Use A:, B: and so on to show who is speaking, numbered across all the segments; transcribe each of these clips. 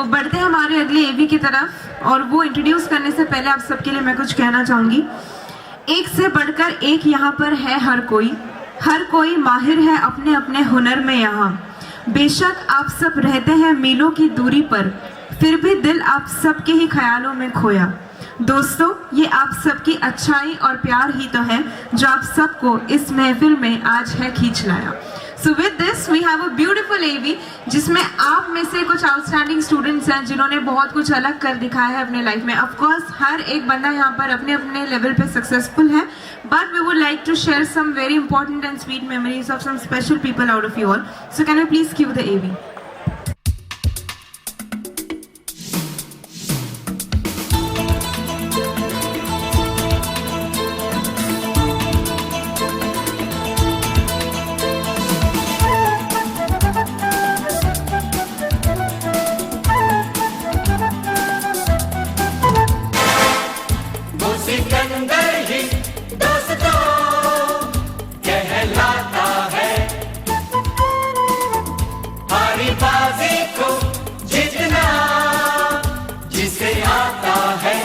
A: बढ़ते हैं हमारे अगले एवी की तरफ, और वो इंट्रोड्यूस करने से पहले आप सबके लिए मैं कुछ कहना चाहूँगी। एक से बढ़कर एक यहाँ पर है हर कोई माहिर है अपने अपने हुनर में यहाँ। बेशक आप सब रहते हैं मीलों की दूरी पर, फिर भी दिल आप सबके ही ख्यालों में खोया। दोस्तों, ये आप सबकी अच्छाई और प्यार ही तो है जो आप सबको इस महफिल में आज है खींच लाया। So with this we have a beautiful AV जिसमें आप में से कुछ आउटस्टैंडिंग स्टूडेंट्स हैं जिन्होंने बहुत कुछ अलग कर दिखाया है अपने लाइफ में। ऑफ कोर्स हर एक बंदा यहाँ पर अपने अपने लेवल पे सक्सेसफुल है, but we would like to share some very important and sweet memories of some special people out of you all. So can you please cue the AV?
B: Sikandar ही दोस्तों कहलाता है, हारी बाजी को जीतना जिसे आता है।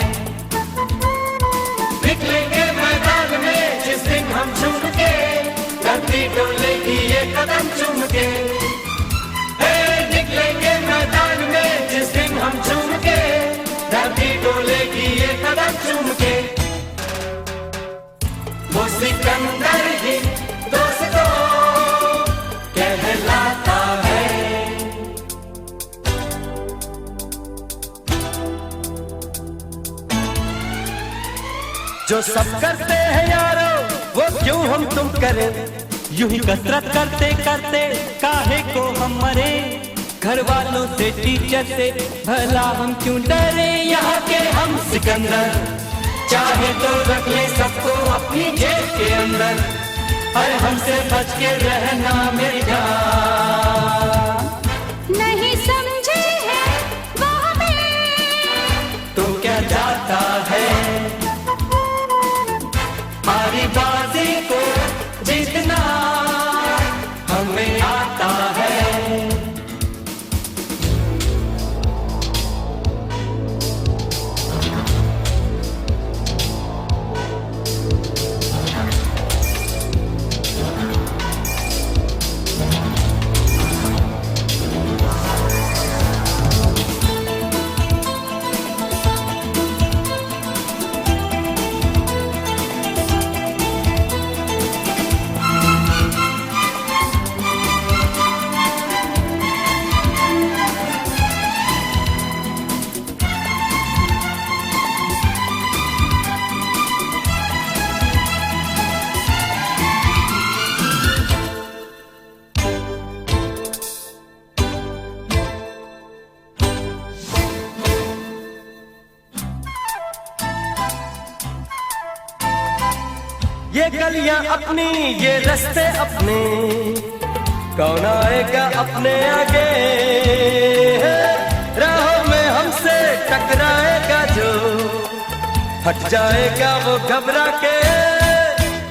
B: निकलेंगे मैदान में जिस दिन हम झूम के, धरती डोलेगी ये कदम चूम के। निकलेंगे मैदान में जिस दिन हम झूम के, धरती डोलेगी ये कदम चूम के। वो सिकंदर ही दोस्तों कहलाता है।
C: जो सब करते हैं यारो वो क्यों हम तुम करें, यूं ही कसरत करते करते काहे को हम मरे। घर वालों से टीचर से भला हम क्यों डरे, यहाँ के हम सिकंदर चाहे तो रख ले सबको अपनी जेब के अंदर, और हमसे बच के रहना मेरी जान।
D: नहीं समझे हैं वो हमें
C: तो क्या जाता है,
B: हारी बाजी को जीतना हमें आता है।
C: ये गलियां अपनी ये रास्ते अपने, कौन आएगा अपने आगे। राहों में हमसे टकराएगा जो, हट जाएगा वो घबरा के।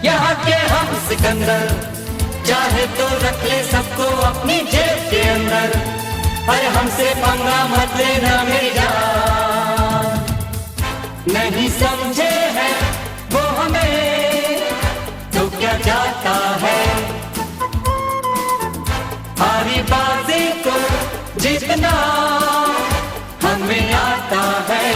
B: यहाँ के हम सिकंदर चाहे तो रख ले सबको अपनी जेब के अंदर, और हमसे पंगा मत लेना मेरी जान। नहीं समझे हैं वो हमें तो क्या जाता है, हारी बाजी को जीतना हमें आता है।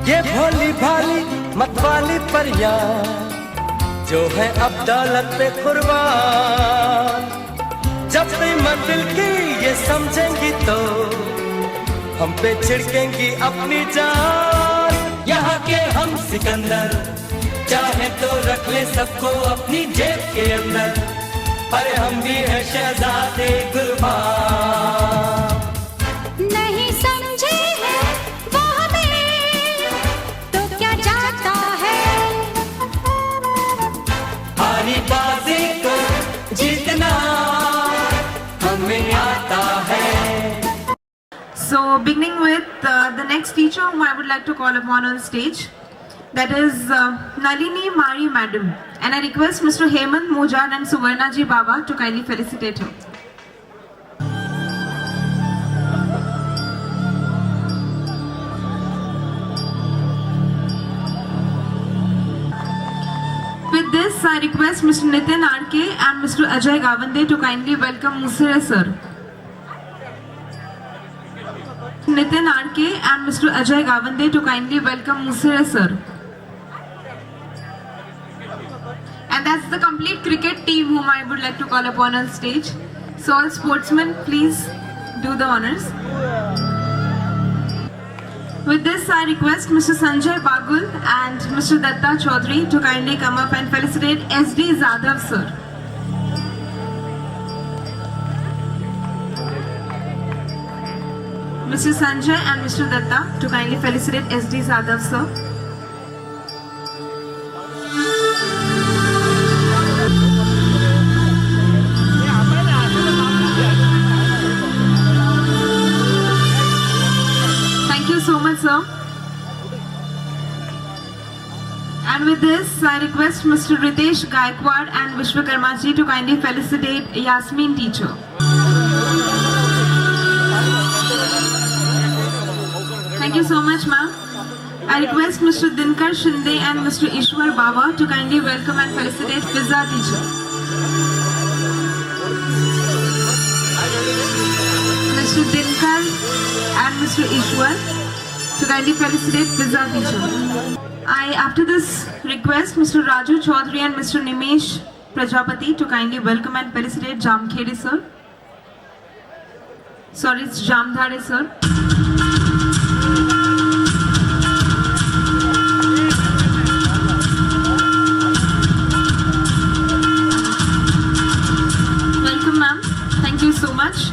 C: ये भोली भाली मतवाली परियां जो है अब दौलत पे कुर्बान। जब भी मंजिल की ये समझेंगी तो हम पे छिड़केंगी अपनी जान।
B: यहाँ के हम सिकंदर, चाहे तो रख ले सबको अपनी जेब के अंदर, पर हम भी है शहजादे कुर्बान।
D: नहीं समझे हैं वो हमें तो क्या जाता है।
B: हारी बाजी को जीतना हमें आता है।
A: So, beginning with the next teacher whom I would like to call upon on stage, that is Nalini Mari Madam, and I request Mr. Hemant Mojan and Suvarna Ji Baba to kindly felicitate her. With this, I request Mr. Nitin RK and Mr. Ajay Gawande to kindly welcome Musire sir. Nitin RK and Mr. Ajay Gawande to kindly welcome Musire sir. And that's the complete cricket team whom I would like to call upon on stage. So all sportsmen, please do the honors. With this, I request Mr. Sanjay Bagul and Mr. Datta Chaudhary to kindly come up and felicitate SD Zadav sir. Mr. Sanjay and Mr. Datta to kindly felicitate SD Zadav sir. Thank you so much, sir. And with this, I request Mr. Ritesh Gaikwad and Vishwakarma ji to kindly felicitate Yasmin teacher. Thank you so much, ma'am. I request Mr. Dinkar Shinde and Mr. Ishwar Baba to kindly welcome and felicitate Fizza teacher. Mr. Dinkar and Mr. Ishwar to kindly felicitate Fizza teacher. I, after this, request Mr. Raju Chaudhary and Mr. Nimesh Prajapati to kindly welcome and felicitate Jamkhede sir. Sorry, it's Jamdhare sir. Welcome, ma'am. Thank you so much.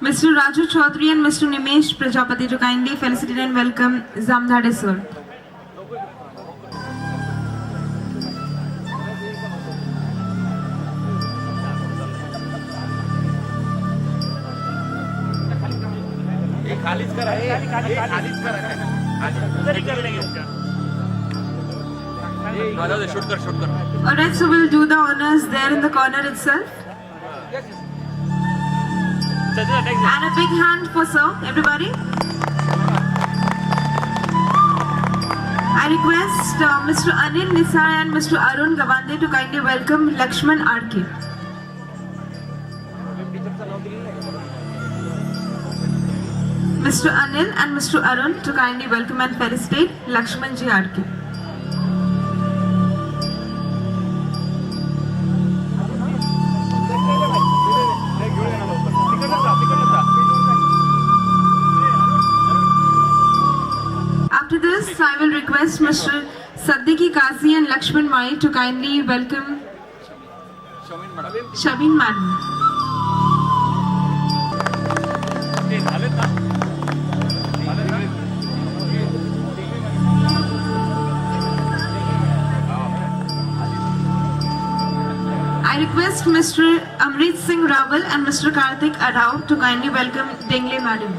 A: Mr. Raju Chaudhary and Mr. Nimesh Prajapati to kindly felicitate and welcome Jamdhare sir. Alright, so we'll do the honors there in the corner itself. And a big hand for sir, everybody. I request Mr. Anil Nisar and Mr. Arun Gawande to kindly welcome Lakshman RK. Mr. Anil and Mr. Arun to kindly welcome and felicitate Lakshman Ji RK. After this, I will request Mr. Saddiqui Kazi and Lakshman Mai to kindly welcome Shabin Madam. I request Mr. Amrit Singh Rawal and Mr. Karthik Adhau to kindly welcome Dengle Madam.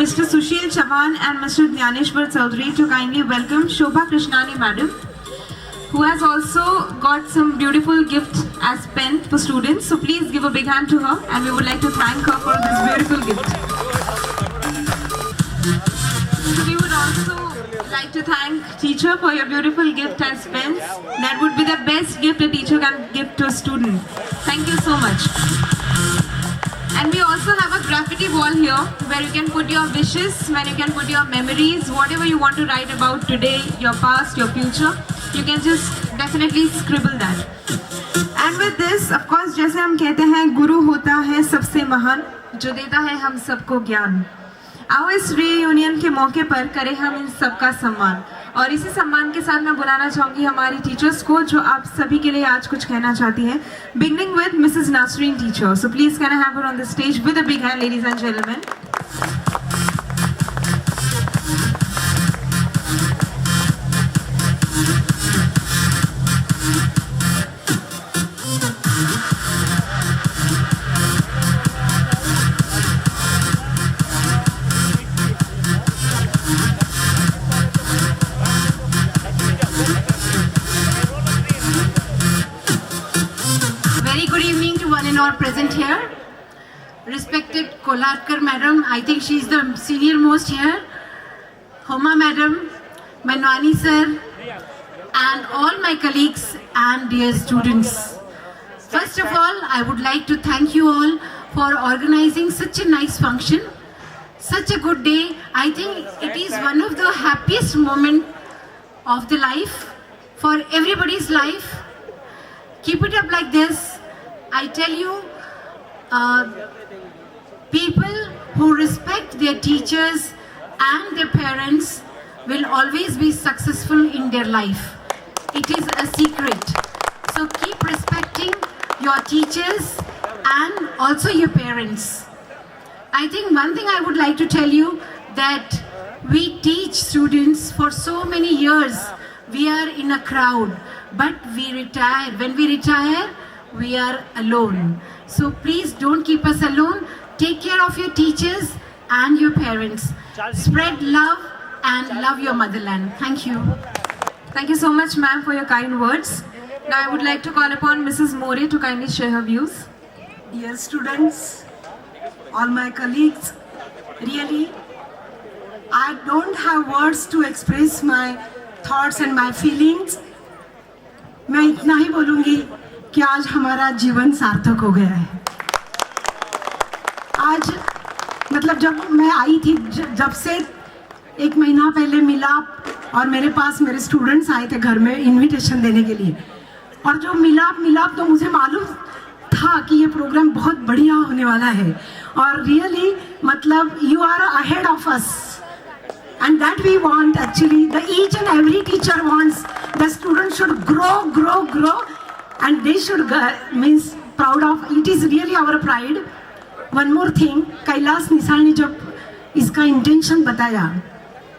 A: Mr. Sushil Chavan and Mr. Dyaneshwar Chaudhary to kindly welcome Shobha Krishnani Madam, who has also got some beautiful gift as pen for students. So please give a big hand to her, and we would like to thank her for this beautiful gift. We would also like to thank teacher for your beautiful gift as pens. That would be the best gift a teacher can give to a student. Thank you so much. And we also have a graffiti wall here where you can put your wishes, where you can put your memories, whatever you want to write about today, your past, your future. You can just definitely scribble that. And with this, of course, जैसे हम कहते हैं, गुरु होता है सबसे महान, जो देता है हम सबको ज्ञान. आओ इस रीयूनियन के मौके पर करें हम इन सबका सम्मान. और इसी सम्मान के साथ मैं बुलाना चाहूंगी हमारी टीचर्स को, जो आप सभी के लिए आज कुछ कहना चाहती हैं. Beginning with Mrs Nasreen teacher. So please can I have her on the stage with a big hand, ladies and gentleman.
E: All present here. Respected Kolarkar Madam, I think she is the senior most here. Homa Madam, Manwani Sir, and all my colleagues and dear students. First of all, I would like to thank you all for organizing such a nice function, such a good day. I think it is one of the happiest moments of the life, for everybody's life. Keep it up like this. I tell you, people who respect their teachers and their parents will always be successful in their life. It is a secret. So keep respecting your teachers and also your parents. I think one thing I would like to tell you, that we teach students for so many years. We are in a crowd, but we retire. When we retire, we are alone. So please don't keep us alone. Take care of your teachers and your parents. Spread love and love your motherland. Thank you.
A: Thank you so much, ma'am, for your kind words. Now I would like to call upon Mrs. More to kindly share her views.
F: Dear students, all my colleagues, really, I don't have words to express my thoughts and my feelings. मैं इतना ही बोलूँगी कि आज हमारा जीवन सार्थक हो गया है. आज मतलब जब मैं आई थी, जब से एक महीना पहले मिलाप, और मेरे पास मेरे स्टूडेंट्स आए थे घर में इनविटेशन देने के लिए, और जो मिलाप तो मुझे मालूम था कि ये प्रोग्राम बहुत बढ़िया होने वाला है. और रियली मतलब you are ahead of us, and that we want actually. The each and every teacher wants the students should grow, and they should means proud of. It is really our pride. One more thing, Kailash निसाल ने जब इसका intention बताया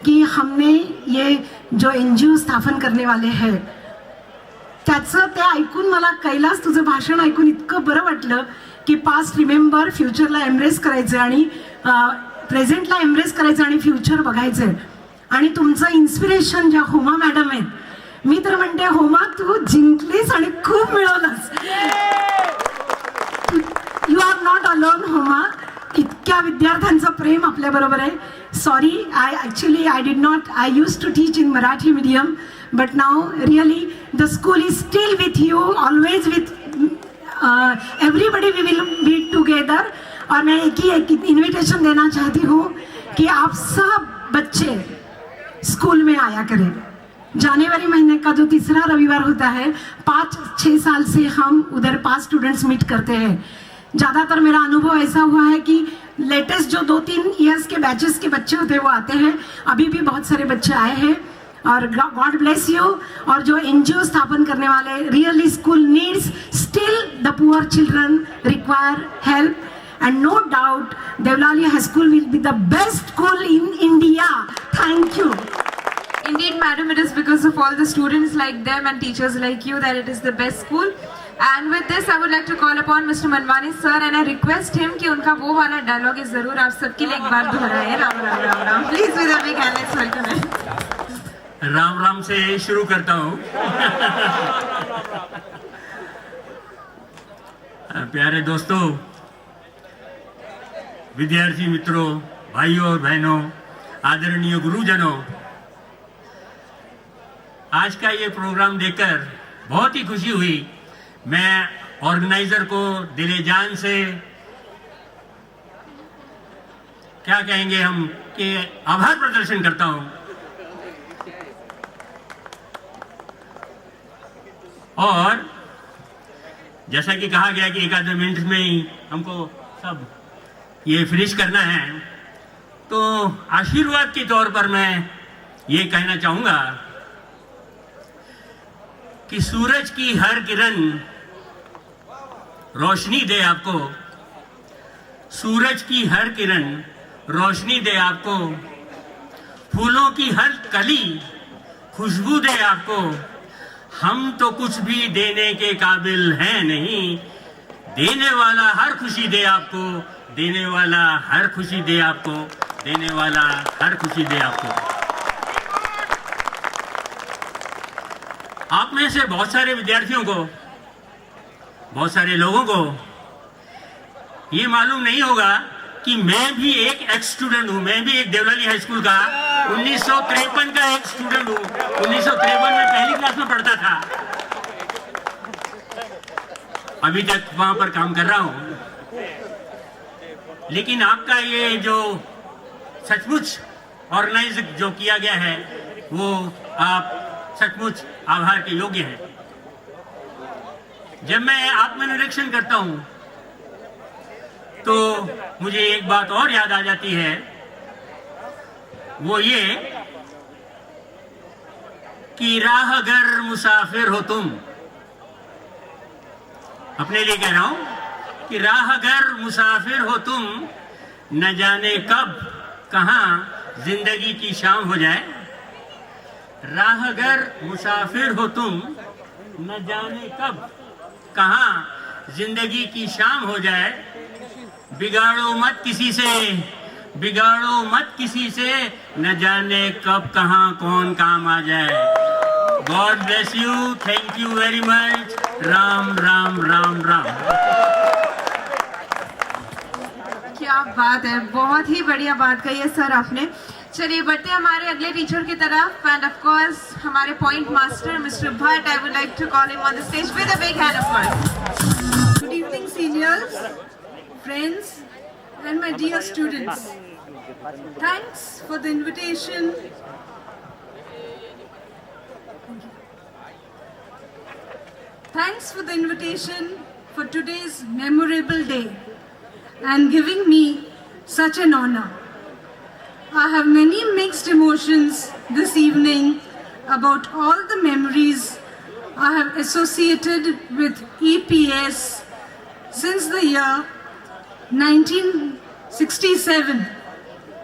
F: कि हमने ये जो NGO स्थापन करने वाले हैं, त्याचं ते ऐकून मला कैलाश तुझं भाषण ऐकून इतकं बरं वाटलं की पास्ट रिमेंबर, फ्युचरला एम्ब्रेस करायचं आणि प्रेझेंटला एम्ब्रेस करायचं आणि फ्युचर बघायचं. आणि तुमचं इन्स्पिरेशन ज्या होमा मॅडम आहेत, मी तर म्हणते होमा तू जिंकलीस आणि खूप मिळवलंस. यू आर नॉट अलोन होमा. इतक्या विद्यार्थ्यांचं प्रेम आपल्या बरोबर आहे. Sorry, I did not, I used to teach in Marathi medium, but now really the school is still with you, always with everybody. We will be together. और मैं एक invitation देना चाहती हूँ कि आप सब बच्चे स्कूल में आया करें. जनवरी महीने का जो तीसरा रविवार होता है, 5-6 साल से हम उधर 5 स्टूडेंट्स मीट करते हैं. ज़्यादातर मेरा अनुभव ऐसा हुआ है कि लेटेस्ट जो 2-3 ईयर्स के बैचेस के बच्चे होते हैं वो आते हैं. अभी भी बहुत सारे बच्चे आए हैं और गॉड ब्लेस यू. और जो NGO स्थापन करने वाले, really school needs still the poor children require help. And no doubt, Devlalia High School will be the best school in India. Thank you.
A: Indeed, madam, it is because of all the students like them and teachers like you that it is the best school. And with this, I would like to call upon Mr. Manwani sir, and I request him कि उनका वो वाला dialogue इस जरूर आप सबके लिए एक बार दोहराएं. Ram Ram Ram Ram. Please with a big hand, let's welcome him.
G: Ram Ram से शुरू करता हूँ. प्यारे दोस्तों, विद्यार्थी मित्रों, भाइयों और बहनों, आदरणीय गुरुजनों, आज का ये प्रोग्राम देखकर बहुत ही खुशी हुई. मैं ऑर्गेनाइजर को दिले जान से क्या कहेंगे हम कि आभार प्रदर्शन करता हूं. और जैसा कि कहा गया कि एक आध मिनट में ही हमको सब ये फिनिश करना है, तो आशीर्वाद के तौर पर मैं ये कहना चाहूंगा कि सूरज की हर किरण रोशनी दे आपको, सूरज की हर किरण रोशनी दे आपको, फूलों की हर कली खुशबू दे आपको. हम तो कुछ भी देने के काबिल हैं नहीं, देने वाला हर खुशी दे आपको, देने वाला हर खुशी दे आपको, देने वाला हर खुशी दे आपको. आप में से बहुत सारे विद्यार्थियों को, बहुत सारे लोगों को ये मालूम नहीं होगा कि मैं भी एक एक्स स्टूडेंट हूं. मैं भी एक देवलाली हाई स्कूल का 1953 का एक स्टूडेंट हूं. 1953 में पहली क्लास में पढ़ता था. अभी तक वहां पर काम कर रहा हूं. लेकिन आपका ये जो सचमुच ऑर्गेनाइज जो किया गया है, वो आप सचमुच आभार के योग्य है. जब मैं आत्मनिरीक्षण करता हूं तो मुझे एक बात और याद आ जाती है, वो ये कि राहगर मुसाफिर हो तुम. अपने लिए कह रहा हूं कि राहगर मुसाफिर हो तुम, न जाने कब कहां जिंदगी की शाम हो जाए. राहगर मुसाफिर हो तुम, न जाने कब कहां जिंदगी की शाम हो जाए. बिगाड़ो मत किसी से, बिगाड़ो मत किसी से, न जाने कब कहां कौन काम आ जाए. God bless you. Thank you very much. Ram Ram Ram Ram.
A: क्या बात है, बहुत ही बढ़िया बात कही है सर आपने. चलिए बढ़ते हैं हमारे अगले टीचर की तरफ. एंड ऑफ कोर्स हमारे point master mister Bhatt, I would like to call him on the stage with a big hand of course.
H: Good evening, seniors, friends, and my dear students. Thanks for the invitation. Thanks for the invitation for today's memorable day and giving me such an honor. I have many mixed emotions this evening about all the memories I have associated with EPS since the year 1967,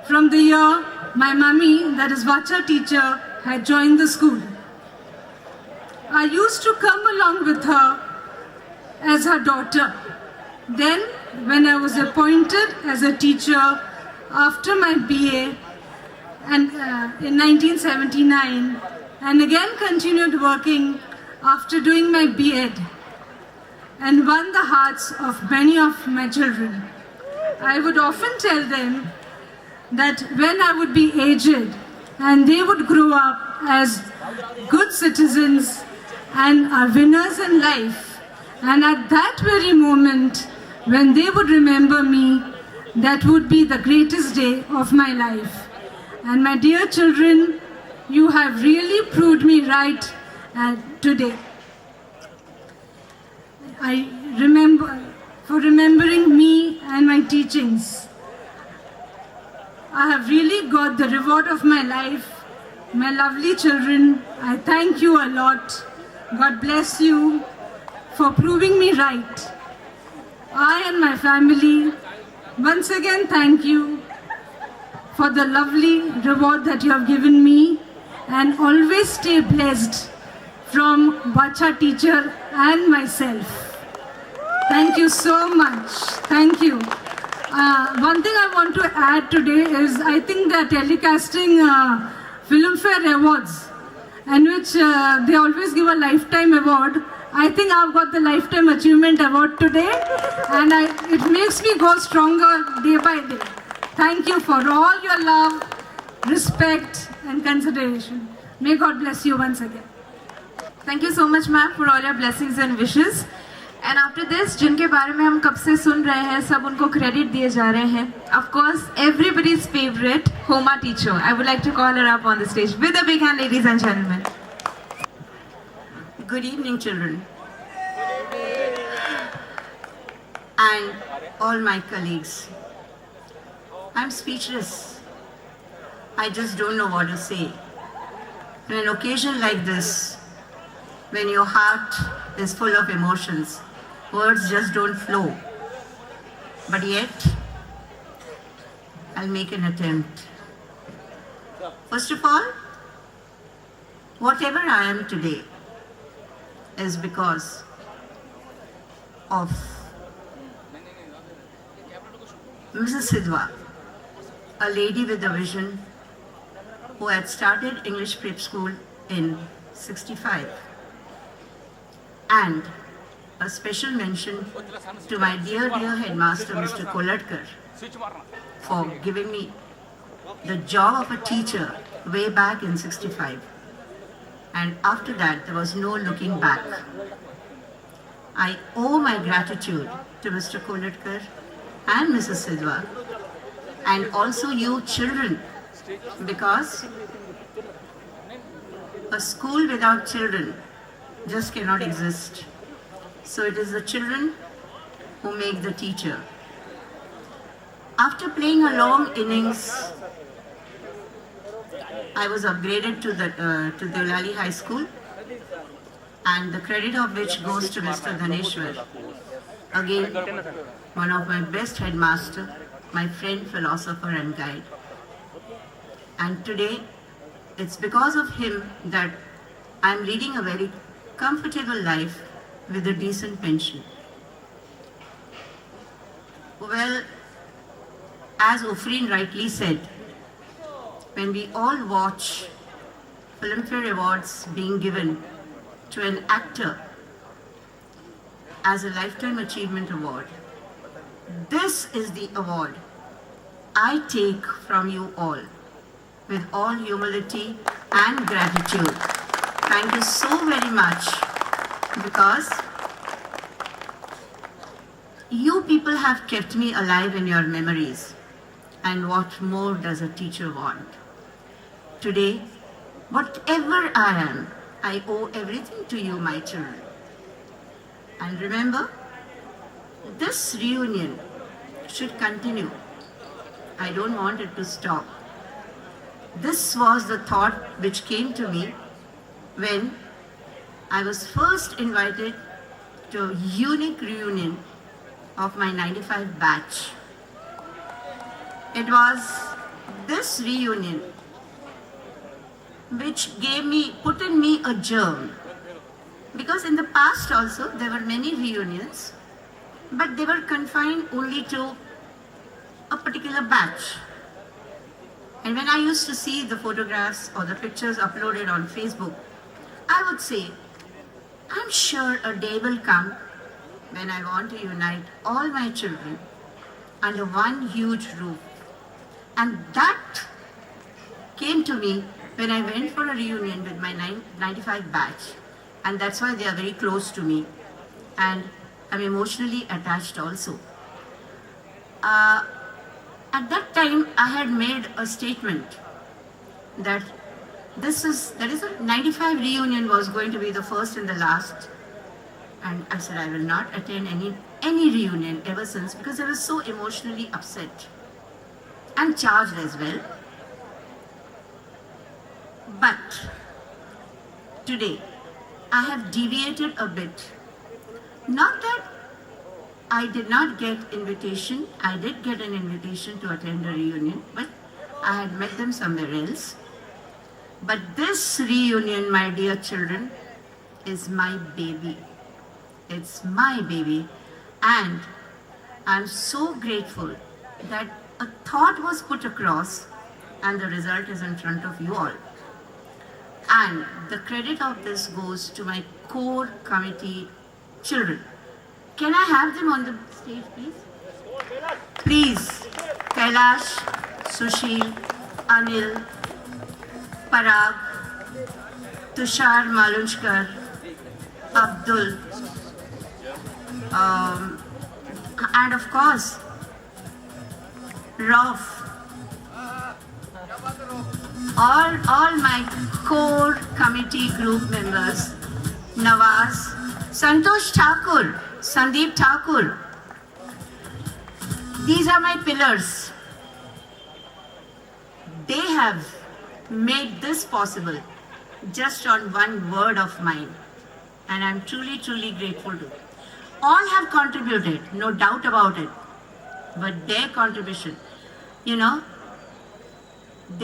H: from the year my mummy, that is Vacha teacher, had joined the school. I used to come along with her as her daughter. Then, when I was appointed as a teacher after my BA and in 1979, and again continued working after doing my B.Ed, and won the hearts of many of my children. I would often tell them that when I would be aged and they would grow up as good citizens and are winners in life, and at that very moment when they would remember me, that would be the greatest day of my life. And my dear children, you have really proved me right today. I remember for remembering me and my teachings. I have really got the reward of my life. My lovely children, I thank you a lot. God bless you for proving me right. I and my family once again thank you for the lovely reward that you have given me, and always stay blessed from Vacha teacher and myself. Thank you so much. Thank you. One thing I want to add today is I think they're telecasting Filmfare Awards, in which they always give a lifetime award. I think I've got the Lifetime Achievement Award today, and it makes me go stronger day by day. Thank you for all your love, respect, and consideration. May God bless you once again.
A: Thank you so much, ma'am, for all your blessings and wishes. And after this, जिनके बारे में हम कब से सुन रहे हैं, सब उनको क्रेडिट दिए जा रहे हैं. Of course, everybody's favorite Homa teacher. I would like to call her up on the stage with a big hand, ladies and gentlemen.
I: Good evening, children. And all my colleagues. I'm speechless. I just don't know what to say. On an occasion like this, when your heart is full of emotions, words just don't flow. But yet, I'll make an attempt. First of all, whatever I am today is because of Mrs. Sidhwa, a lady with a vision who had started English prep school in 65. And a special mention to my dear headmaster, Mr. Koladkar, for giving me the job of a teacher way back in 65. And after that, there was no looking back. I owe my gratitude to Mr. Koladkar and Mrs. Sidhwa, and also you children, because a school without children just cannot exist. So it is the children who make the teacher. After playing a long innings, I was upgraded to Deolali High School, and the credit of which goes to Mr. Dhaneshwar. Again, one of my best headmaster, my friend, philosopher and guide. And today, it's because of him that I'm leading a very comfortable life with a decent pension. Well, as Ufreen rightly said, when we all watch Filmfare Awards being given to an actor as a Lifetime Achievement Award, this is the award I take from you all with all humility and gratitude. Thank you so very much, because you people have kept me alive in your memories. And what more does a teacher want? Today, whatever I am, I owe everything to you, my children. And remember, this reunion should continue. I don't want it to stop. This was the thought which came to me when I was first invited to a unique reunion of my 95 batch. It was this reunion which put in me a germ. Because in the past also there were many reunions, but they were confined only to a particular batch. And when I used to see the photographs or the pictures uploaded on Facebook, I would say, I'm sure a day will come when I want to unite all my children under one huge roof. And that came to me when I went for a reunion with my 95 batch. And that's why they are very close to me. And I'm emotionally attached also. At that time, I had made a statement that a 95 reunion was going to be the first and the last. And I said I will not attend any reunion ever since, because I was so emotionally upset and charged as well. But today, I have deviated a bit. Not that I did not get invitation. I did get an invitation to attend a reunion, but I had met them somewhere else. But this reunion, my dear children, is my baby. It's my baby. And I'm so grateful that a thought was put across and the result is in front of you all. And the credit of this goes to my core committee children. Can I have them on the stage, please? Please, Kailash, Sushil, Anil, Parag, Tushar Malunchkar, Abdul, and of course, Rauf. All my core committee group members, Nawaz, Santosh Thakur, Sandeep Thakur. These are my pillars. They have made this possible just on one word of mine. And I'm truly, truly grateful to them. All have contributed, no doubt about it. But their contribution, they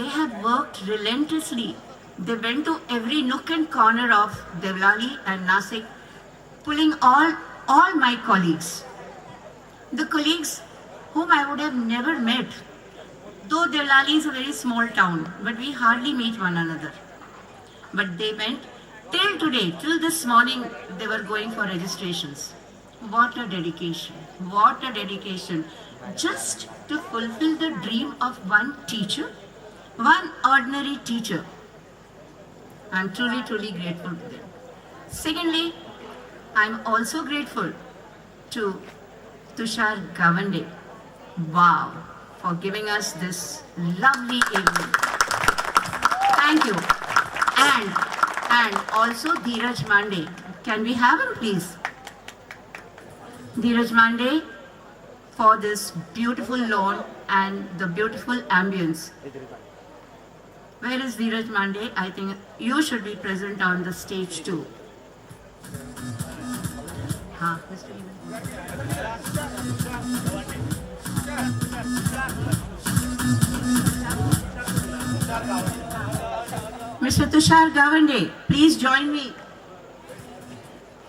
I: have worked relentlessly. They went to every nook and corner of Devlali and Nasik, pulling all my colleagues. The colleagues whom I would have never met. Though Devlali is a very small town, but we hardly meet one another. But they went till today, till this morning, they were going for registrations. What a dedication, what a dedication. Just to fulfill the dream of one teacher, one ordinary teacher. I'm truly, truly grateful to them. Secondly, I'm also grateful to Tushar Gavande. Wow, for giving us this lovely evening. Thank you. And also Dheeraj Mande. Can we have him, please? Dheeraj Mande, for this beautiful lawn and the beautiful ambience. Where is Dheeraj Mande? I think you should be present on the stage too. Mr. Mr. Tushar Gavande, please join me.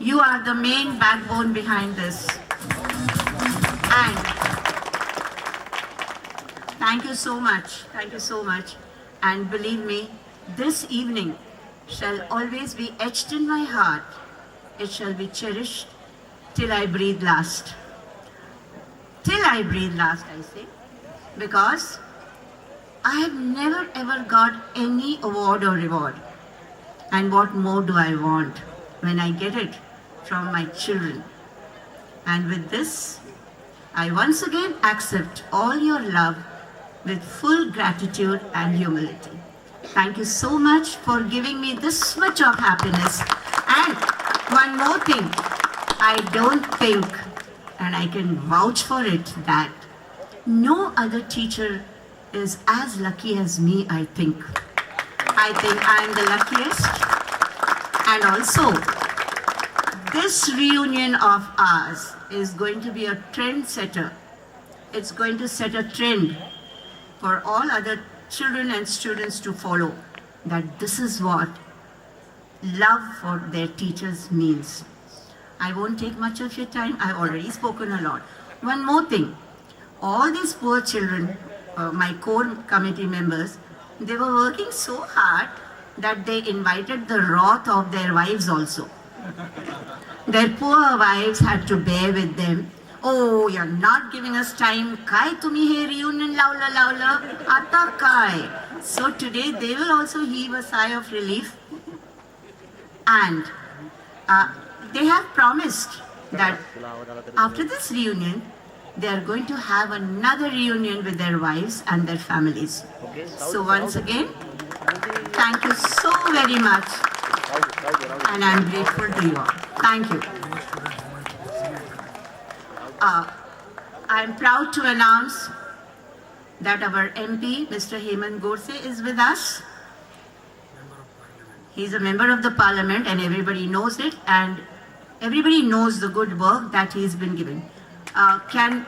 I: You are the main backbone behind this. And thank you so much. Thank you so much. And believe me, this evening shall always be etched in my heart. It shall be cherished till I breathe last. Till I breathe last, I say. Because I have never ever got any award or reward. And what more do I want when I get it from my children? And with this, I once again accept all your love with full gratitude and humility. Thank you so much for giving me this much of happiness. And one more thing, I don't think, and I can vouch for it, that no other teacher is as lucky as me, I think. I think I am the luckiest. And also, this reunion of ours is going to be a trend setter. It's going to set a trend for all other children and students to follow, that this is what love for their teachers means. I won't take much of your time. I've already spoken a lot. One more thing. All these poor children, my core committee members, they were working so hard that they invited the wrath of their wives also. Their poor wives had to bear with them. Oh, you're not giving us time. Kai tumi hai reunion laula ata kai. So today they will also heave a sigh of relief. And they have promised that after this reunion, they are going to have another reunion with their wives and their families. So once again, thank you so very much. And I'm grateful to you all. Thank you. I'm proud to announce that our MP, Mr. Hemant Godse, is with us. He's a member of the parliament and everybody knows it, and everybody knows the good work that he's been given. Can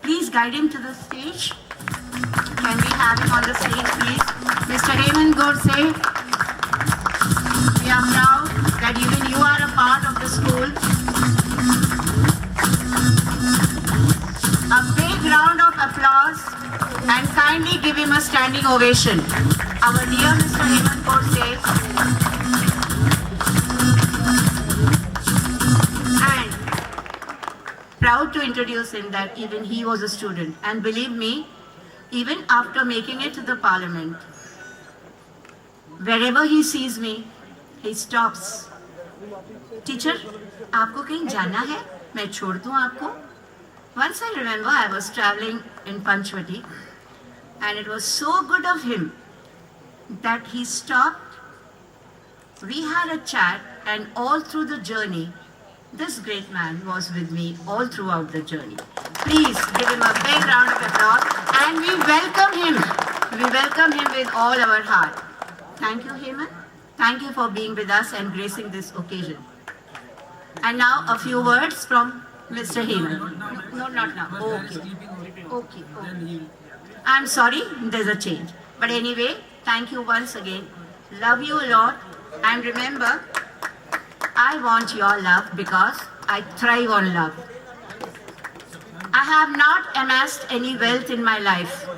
I: please guide him to the stage? Can we have him on the stage, please? Mr. Hemant Godse, we are proud that even you are a part of the school. give him a standing ovation. Our dear Mr. Hemant Korsay. And proud to introduce him that even he was a student. And believe me, even after making it to the parliament, wherever he sees me, he stops. Teacher, आपको कहीं जाना है? मैं छोड़ दूँ आपको? Once I remember I was traveling in Panchvati and it was so good of him that he stopped. We had a chat and all through the journey, this great man was with me all throughout the journey. Please give him a big round of applause and we welcome him. We welcome him with all our heart. Thank you, Hemant. Thank you for being with us and gracing this occasion. And now a few words from Mr. Hemant. No, not now. Okay. I'm sorry, there's a change. But anyway, thank you once again. Love you a lot. And remember, I want your love because I thrive on love. I have not amassed any wealth in my life.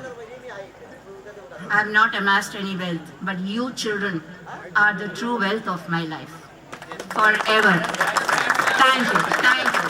I: I have not amassed any wealth. But you children are the true wealth of my life. Forever. Thank you.